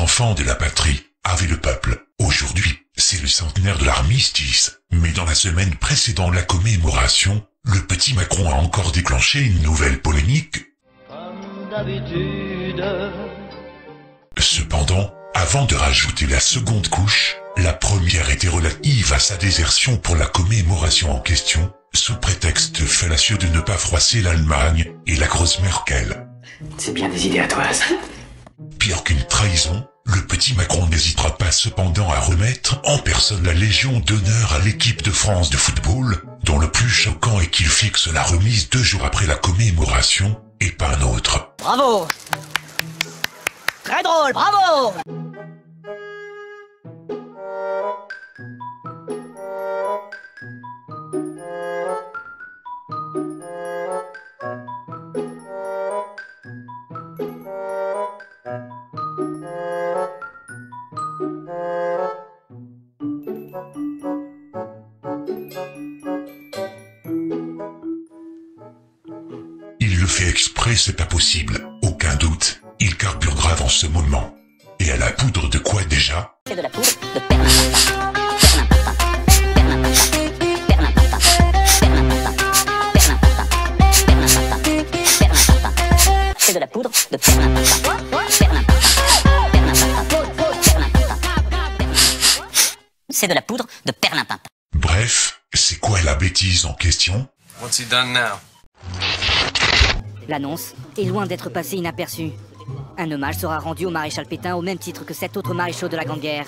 enfants de la patrie, avait le peuple. Aujourd'hui, c'est le centenaire de l'armistice. Mais dans la semaine précédant la commémoration, le petit Macron a encore déclenché une nouvelle polémique. Comme d'habitude. Cependant, avant de rajouter la seconde couche, la première était relative à sa désertion pour la commémoration en question, sous prétexte fallacieux de ne pas froisser l'Allemagne et la grosse Merkel. C'est bien des idées à toi, ça. Pire qu'une trahison, le petit Macron n'hésitera pas cependant à remettre en personne la Légion d'honneur à l'équipe de France de football, dont le plus choquant est qu'il fixe la remise 2 jours après la commémoration, et pas un autre. Bravo! Très drôle, bravo! Il le fait exprès, c'est pas possible, aucun doute, il carbure grave en ce moment. Et à la poudre de quoi déjà? C'est de la poudre de perlimpinpin. C'est de la poudre de perlimpinpin. C'est de la poudre de perlimpinpin. Bref, c'est quoi la bêtise en question? What's he done now? L'annonce est loin d'être passée inaperçue. Un hommage sera rendu au maréchal Pétain au même titre que 7 autres maréchaux de la Grande Guerre.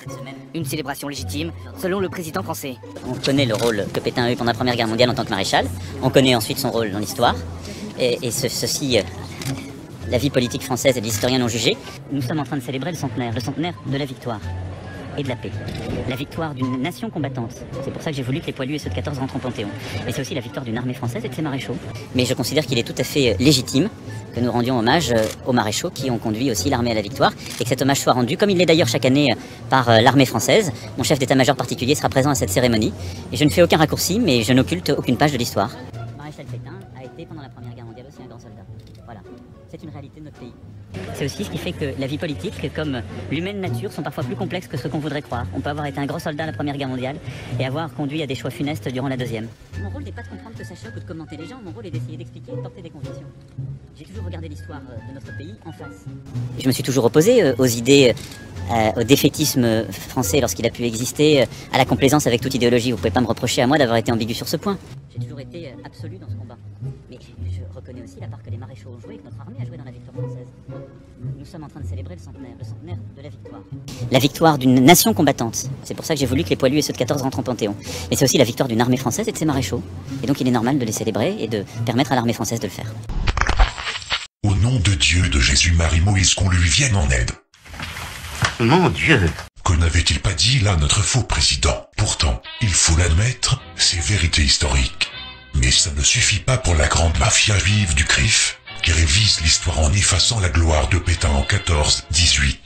Une célébration légitime, selon le président français. On connaît le rôle que Pétain a eu pendant la Première Guerre mondiale en tant que maréchal. On connaît ensuite son rôle dans l'histoire. Et ceci, la vie politique française et les historiens l'ont jugé. Nous sommes en train de célébrer le centenaire de la victoire et de la paix. La victoire d'une nation combattante. C'est pour ça que j'ai voulu que les poilus et ceux de 14 rentrent au Panthéon. Mais c'est aussi la victoire d'une armée française et de ses maréchaux. Mais je considère qu'il est tout à fait légitime que nous rendions hommage aux maréchaux qui ont conduit aussi l'armée à la victoire, et que cet hommage soit rendu, comme il l'est d'ailleurs chaque année par l'armée française. Mon chef d'état-major particulier sera présent à cette cérémonie. Et je ne fais aucun raccourci, mais je n'occulte aucune page de l'histoire. Le maréchal Pétain a été pendant la Première Guerre mondiale aussi un grand soldat. Voilà, c'est une réalité de notre pays. C'est aussi ce qui fait que la vie politique, comme l'humaine nature, sont parfois plus complexes que ce qu'on voudrait croire. On peut avoir été un grand soldat à la Première Guerre mondiale et avoir conduit à des choix funestes durant la Deuxième. Mon rôle n'est pas de comprendre que ça choque ou de commenter les gens, mon rôle est d'essayer d'expliquer et de porter des convictions. J'ai toujours regardé l'histoire de notre pays en face. Je me suis toujours opposé aux idées, au défaitisme français lorsqu'il a pu exister, à la complaisance avec toute idéologie. Vous pouvez pas me reprocher à moi d'avoir été ambigu sur ce point. J'ai toujours été absolu dans ce combat. Mais je reconnais aussi la part que les maréchaux ont joué et que notre armée a joué dans la victoire française. Nous sommes en train de célébrer le centenaire de la victoire. La victoire d'une nation combattante. C'est pour ça que j'ai voulu que les poilus et ceux de 14 rentrent au Panthéon. Mais c'est aussi la victoire d'une armée française et de ses maréchaux. Et donc il est normal de les célébrer et de permettre à l'armée française de le faire. Au nom de Dieu, de Jésus-Marie Moïse, qu'on lui vienne en aide. Mon Dieu. Que n'avait-il pas dit là notre faux président? Pourtant, il faut l'admettre, c'est vérité historique. Mais ça ne suffit pas pour la grande mafia juive du CRIF, qui révise l'histoire en effaçant la gloire de Pétain en 14-18.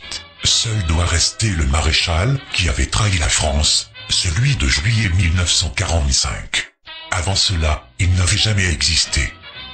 Seul doit rester le maréchal qui avait trahi la France, celui de juillet 1945. Avant cela, il n'avait jamais existé.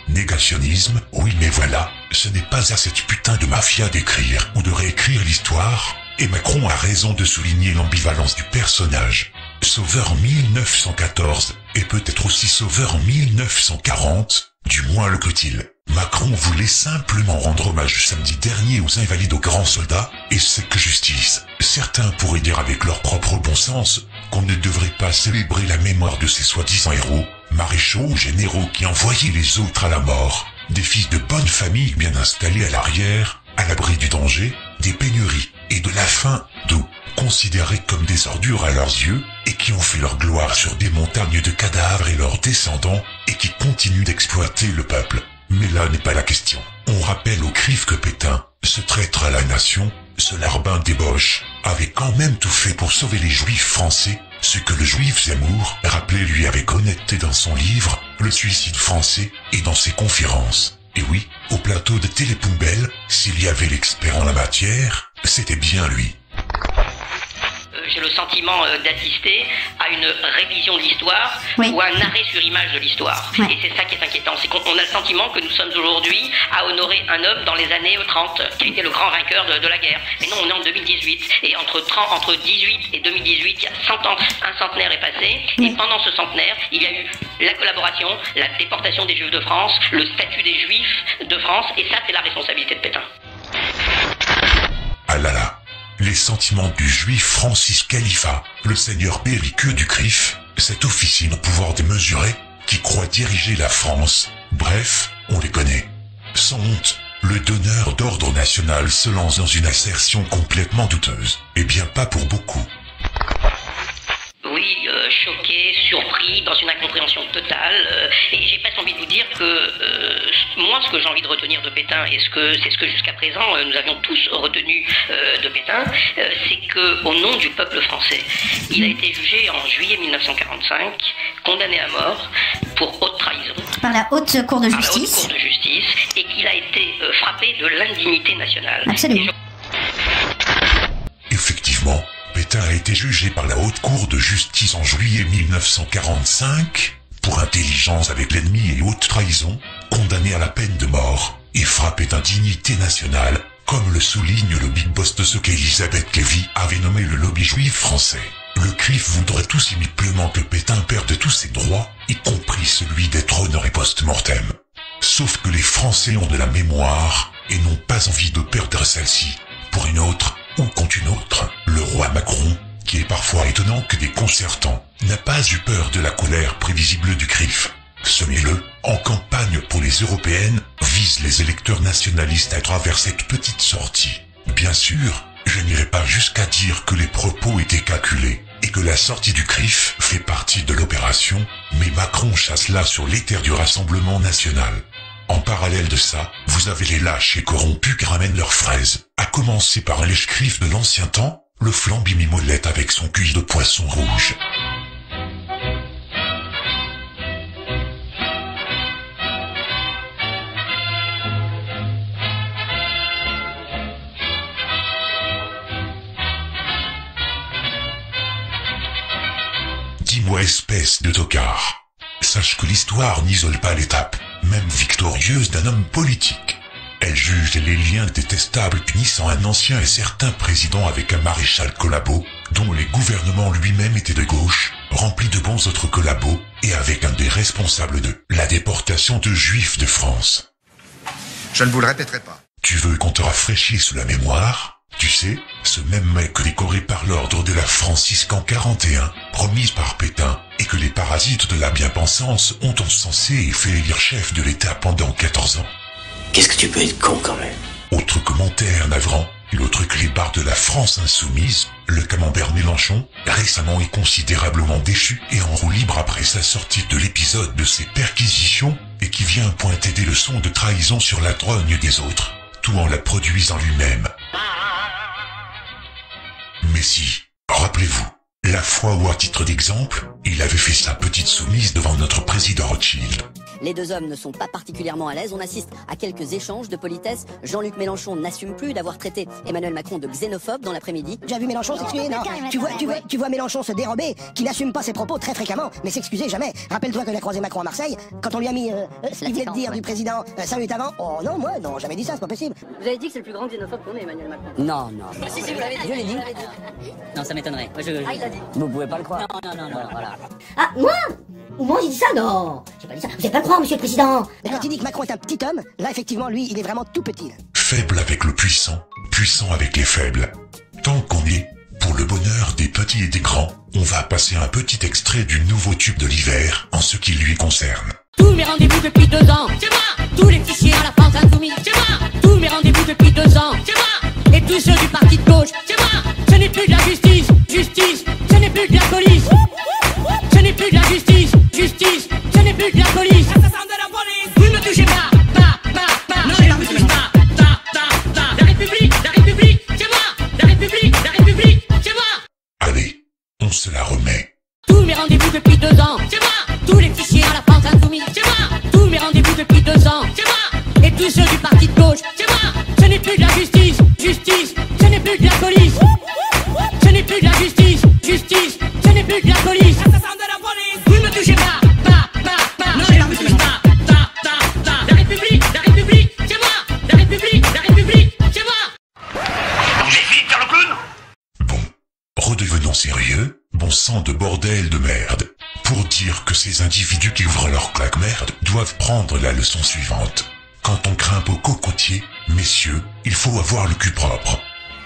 Négationnisme, oui mais voilà, ce n'est pas à cette putain de mafia d'écrire ou de réécrire l'histoire, et Macron a raison de souligner l'ambivalence du personnage. Sauveur 1914, et peut-être aussi sauveur 1940, du moins le peut-il. Macron voulait simplement rendre hommage samedi dernier aux invalides aux grands soldats, et c'est que justice. Certains pourraient dire avec leur propre bon sens qu'on ne devrait pas célébrer la mémoire de ces soi-disant héros, maréchaux ou généraux qui envoyaient les autres à la mort, des fils de bonne famille bien installés à l'arrière, à l'abri du danger, des pénuries et de la faim, d'eau, considérés comme des ordures à leurs yeux, et qui ont fait leur gloire sur des montagnes de cadavres et leurs descendants, et qui continuent d'exploiter le peuple. Mais là n'est pas la question. On rappelle au CRIF que Pétain, ce traître à la nation, ce larbin débauche, avait quand même tout fait pour sauver les juifs français, ce que le juif Zemmour rappelait lui avec honnêteté dans son livre « Le suicide français » et dans ses conférences. Et oui, au plateau de Télépoubelle, s'il y avait l'expert en la matière, c'était bien lui. j'ai le sentiment d'assister à une révision de l'histoire ou à un arrêt sur image de l'histoire. Et c'est ça qui est inquiétant, c'est qu'on a le sentiment que nous sommes aujourd'hui à honorer un homme dans les années 30, qui a été le grand vainqueur de la guerre. Mais non, on est en 2018, et entre 18 et 2018, il y a 100 ans, un centenaire est passé, et pendant ce centenaire, il y a eu la collaboration, la déportation des Juifs de France, le statut des Juifs de France, et ça, c'est la responsabilité de Pétain. Ah là là, les sentiments du juif Francis Khalifa, le seigneur belliqueux du CRIF, cet officier au pouvoir démesuré, qui croit diriger la France, bref, on les connaît. Sans honte, le donneur d'ordre national se lance dans une assertion complètement douteuse. Eh bien pas pour beaucoup. Oui, choqué, surpris, dans une incompréhension totale, et j'ai presque envie de vous dire que moi, ce que j'ai envie de retenir de Pétain, et c'est ce que jusqu'à présent nous avions tous retenu de Pétain, c'est que au nom du peuple français, il a été jugé en juillet 1945, condamné à mort pour haute trahison. Par la haute cour de justice. Par la haute cour de justice, et qu'il a été frappé de l'indignité nationale. Absolument. Effectivement, Pétain a été jugé par la Haute Cour de justice en juillet 1945 pour intelligence avec l'ennemi et haute trahison, condamné à la peine de mort et frappé d'indignité nationale, comme le souligne le big boss de ce qu'Elisabeth Lévy avait nommé le lobby juif français. Le CRIF voudrait tout simplement que Pétain perde tous ses droits, y compris celui d'être honoré post-mortem. Sauf que les Français ont de la mémoire et n'ont pas envie de perdre celle-ci pour une autre ou contre une autre. Le roi Macron, qui est parfois étonnant que déconcertant, n'a pas eu peur de la colère prévisible du CRIF. Semez-le, en campagne pour les européennes, vise les électeurs nationalistes à travers cette petite sortie. Bien sûr, je n'irai pas jusqu'à dire que les propos étaient calculés et que la sortie du CRIF fait partie de l'opération, mais Macron chasse là sur les terres du Rassemblement national. En parallèle de ça, vous avez les lâches et corrompus qui ramènent leurs fraises, à commencer par un lèche-crif de l'ancien temps, le flambi mimolette avec son cuit de poisson rouge. Dis-moi espèce de tocard. Sache que l'histoire n'isole pas l'étape, même victorieuse, d'un homme politique. Elle juge les liens détestables punissant un ancien et certain président avec un maréchal collabo, dont les gouvernements lui-même étaient de gauche, remplis de bons autres collabos, et avec un des responsables de la déportation de Juifs de France. Je ne vous le répéterai pas. Tu veux qu'on te rafraîchisse la mémoire ? Tu sais, ce même mec décoré par l'ordre de la Francisque en 41, promise par Pétain, et que les parasites de la bien-pensance ont encensé et fait élire chef de l'État pendant 14 ans. Qu'est-ce que tu peux être con quand même? Autre commentaire navrant, l'autre clébard de la France insoumise, le camembert Mélenchon, récemment et considérablement déchu et en roue libre après sa sortie de l'épisode de ses perquisitions, et qui vient pointer des leçons de trahison sur la trogne des autres, tout en la produisant lui-même. Mais si, rappelez-vous, la fois où, à titre d'exemple, il avait fait sa petite soumise devant notre président Rothschild. Les deux hommes ne sont pas particulièrement à l'aise, on assiste à quelques échanges de politesse. Jean-Luc Mélenchon n'assume plus d'avoir traité Emmanuel Macron de xénophobe dans l'après-midi. Déjà vu Mélenchon s'excuser? Non. Tu vois Mélenchon se dérober, qui n'assume pas ses propos très fréquemment, mais s'excuser jamais. Rappelle-toi que il a croisé Macron à Marseille, quand on lui a mis ce qu'il venait de dire du président 5 minutes avant. Oh non, moi, non, jamais dit ça, c'est pas possible. Vous avez dit que c'est le plus grand xénophobe qu'on ait, Emmanuel Macron? Non. Si, vous l'avez dit. Je l'ai dit. Non, ça m'étonnerait. Ah, il l'a dit. Vous pouvez pas le croire. Non, voilà. Ah, moi j'ai dit ça? Non, j'ai pas dit ça. Vous allez pas le croire, monsieur le président. Mais quand il dit que Macron est un petit homme, là, effectivement, lui, il est vraiment tout petit. Là. Faible avec le puissant, puissant avec les faibles. Tant qu'on y est, pour le bonheur des petits et des grands, on va passer un petit extrait du nouveau tube de l'hiver en ce qui lui concerne. Tous mes rendez-vous depuis 2 ans, c'est moi. Tous les fichiers à la France insoumise, c'est moi. Tous mes rendez-vous depuis 2 ans, c'est moi. Et tous ceux du parti de gauche, c'est moi. Ce n'est plus de la justice, ce n'est plus de la police. Ce n'est plus de la justice, ce n'est plus de la police. Vous ne me touchez pas, non, je ne me touche pas, La République, c'est moi. La République, c'est moi. Allez, on se la remet. Tous mes rendez-vous depuis 2 ans, c'est moi. Tous les fichiers à la France insoumise, c'est moi. Tous mes rendez-vous depuis 2 ans, c'est moi. Et tous ceux du parti de gauche, c'est moi. Ce n'est plus de la justice, ce n'est plus de la police. Ce n'est plus de la justice, plus de la police. Vous ne me touchez pas. Non, je ne touche pas. La République, c'est moi. La République, c'est moi. Vite, Carlo Clown. Bon, redevenons sérieux. Bon sang de bordel de merde. Pour dire que ces individus qui ouvrent leur claque-merde doivent prendre la leçon suivante. Quand on grimpe au cocotier, messieurs, il faut avoir le cul propre.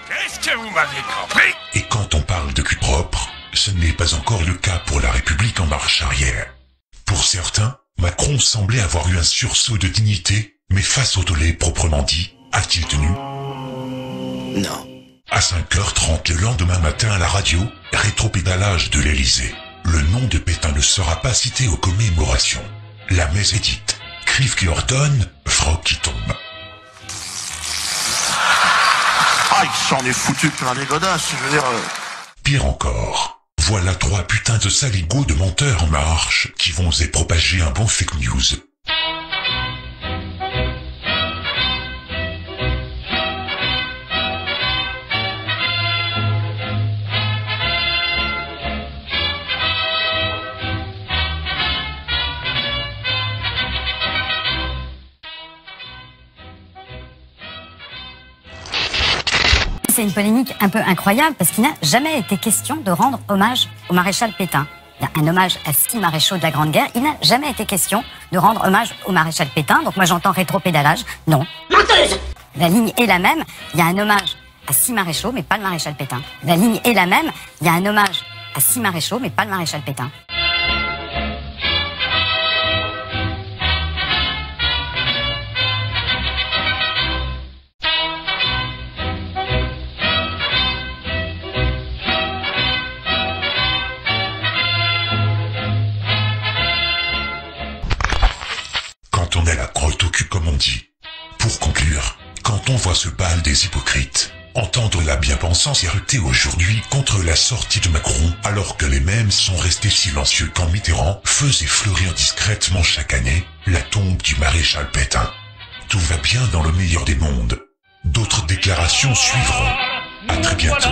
Qu'est-ce que vous m'avez compris? Et quand on parle de cul propre, ce n'est pas encore le cas pour la République en marche arrière. Pour certains, Macron semblait avoir eu un sursaut de dignité, mais face au tollé proprement dit, a-t-il tenu? Non. À 5h30 le lendemain matin à la radio, rétropédalage de l'Elysée. Le nom de Pétain ne sera pas cité aux commémorations. La messe est dite. Crive qui ordonne, froc qui tombe. Ah, il s'en est foutu plein les godasses, je veux dire... Pire encore, voilà 3 putains de saligots de menteurs en marche qui vont oser propager un bon fake news. C'est une polémique un peu incroyable parce qu'il n'a jamais été question de rendre hommage au maréchal Pétain. Il y a un hommage à 6 maréchaux de la Grande Guerre. Il n'a jamais été question de rendre hommage au maréchal Pétain. Donc moi j'entends rétropédalage. Non. Menteuse! La ligne est la même. Il y a un hommage à 6 maréchaux mais pas le maréchal Pétain. La ligne est la même. Il y a un hommage à 6 maréchaux mais pas le maréchal Pétain. Quand on a la crotte au cul comme on dit. Pour conclure, quand on voit ce bal des hypocrites, entendre la bien-pensance éructer aujourd'hui contre la sortie de Macron alors que les mêmes sont restés silencieux quand Mitterrand faisait fleurir discrètement chaque année la tombe du maréchal Pétain. Tout va bien dans le meilleur des mondes. D'autres déclarations suivront. À très bientôt.